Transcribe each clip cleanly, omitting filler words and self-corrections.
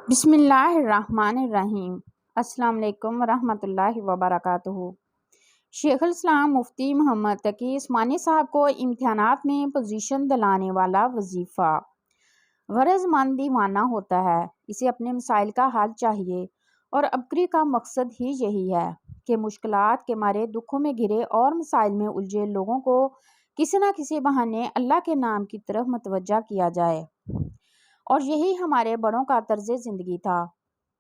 بسم اللہ الرحمن الرحیم۔ السلام علیکم ورحمۃ اللہ وبرکاتہ۔ شیخ الاسلام مفتی محمد تقی عثمانی صاحب کو امتحانات میں پوزیشن دلانے والا وظیفہ۔ غرض مند دیوانہ ہوتا ہے، اسے اپنے مسائل کا حل چاہیے، اور عبقری کا مقصد ہی یہی ہے کہ مشکلات کے مارے دکھوں میں گھرے اور مسائل میں الجھے لوگوں کو کسی نہ کسی بہانے اللہ کے نام کی طرف متوجہ کیا جائے۔ اور یہی ہمارے بڑوں کا طرز زندگی تھا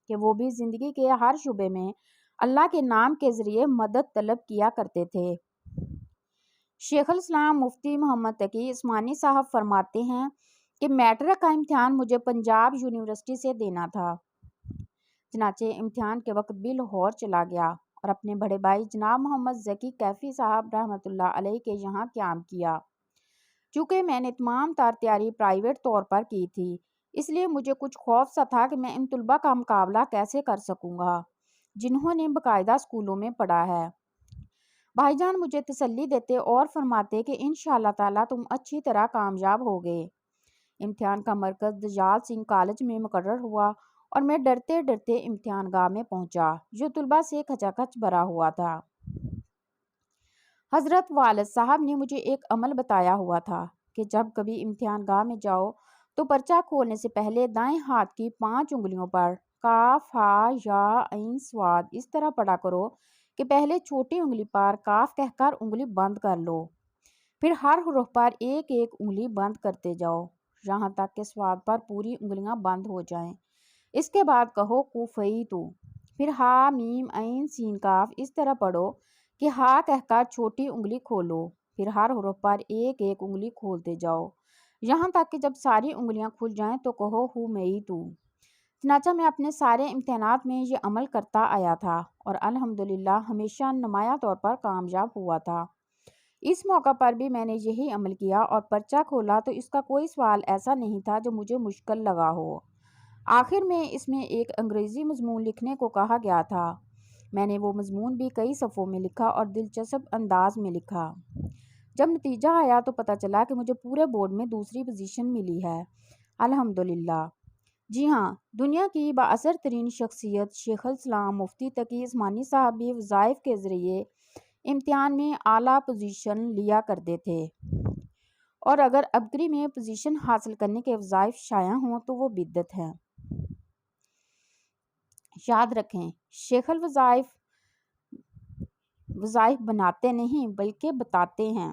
کہ وہ بھی زندگی کے ہر شعبے میں اللہ کے نام کے ذریعے مدد طلب کیا کرتے تھے۔ شیخ الاسلام مفتی محمد تقی عثمانی صاحب فرماتے ہیں کہ میٹرک کا امتحان مجھے پنجاب یونیورسٹی سے دینا تھا، چنانچہ امتحان کے وقت بھی لاہور چلا گیا اور اپنے بڑے بھائی جناب محمد ذکی کیفی صاحب رحمۃ اللہ علیہ کے یہاں قیام کیا۔ چونکہ میں نے تمام تار تیاری پرائیویٹ طور پر کی تھی، اس لیے مجھے کچھ خوف سا تھا کہ میں ان طلباء کا مقابلہ کیسے کر سکوں گا جنہوں نے باقاعدہ اسکولوں میں پڑھا ہے۔ بھائی جان مجھے تسلی دیتے اور فرماتے کہ انشاءاللہ تعالیٰ تم اچھی طرح کامیاب ہوگے۔ امتحان کا مرکز دجال سنگھ کالج میں مقرر ہوا اور میں ڈرتے ڈرتے امتحان گاہ میں پہنچا جو طلباء سے کھچا کھچ بھرا ہوا تھا۔ حضرت والد صاحب نے مجھے ایک عمل بتایا ہوا تھا کہ جب کبھی امتحان گاہ میں جاؤ تو پرچہ کھولنے سے پہلے دائیں ہاتھ کی 5 انگلیوں پر کاف ہا یا عین صاد اس طرح پڑھا کرو کہ پہلے چھوٹی انگلی پر کاف کہہ کر انگلی بند کر لو، پھر ہر حرف پر ایک ایک انگلی بند کرتے جاؤ یہاں تک کہ صاد پر پوری انگلیاں بند ہو جائیں۔ اس کے بعد کہو کوفیتو، پھر ہا میم عین سین کاف اس طرح پڑھو کہ ہا کہہ کر چھوٹی انگلی کھولو، پھر ہر حرف پر ایک ایک انگلی کھولتے جاؤ یہاں تک کہ جب ساری انگلیاں کھل جائیں تو کہو ہو مئی تو۔ چنانچہ میں اپنے سارے امتحانات میں یہ عمل کرتا آیا تھا اور الحمدللہ ہمیشہ نمایاں طور پر کامیاب ہوا تھا۔ اس موقع پر بھی میں نے یہی عمل کیا اور پرچہ کھولا تو اس کا کوئی سوال ایسا نہیں تھا جو مجھے مشکل لگا ہو۔ آخر میں اس میں ایک انگریزی مضمون لکھنے کو کہا گیا تھا، میں نے وہ مضمون بھی کئی صفحوں میں لکھا اور دلچسپ انداز میں لکھا۔ جب نتیجہ آیا تو پتہ چلا کہ مجھے پورے بورڈ میں دوسری پوزیشن ملی ہے، الحمدللہ۔ جی ہاں، دنیا کی بااثر ترین شخصیت شیخ الاسلام مفتی تقی عثمانی صاحب بھی وظائف کے ذریعے امتحان میں اعلیٰ پوزیشن لیا کرتے تھے، اور اگر عبقری میں پوزیشن حاصل کرنے کے وظائف شائع ہوں تو وہ بدعت ہے۔ یاد رکھیں، شیخ الوظائف وظائف بناتے نہیں بلکہ بتاتے ہیں۔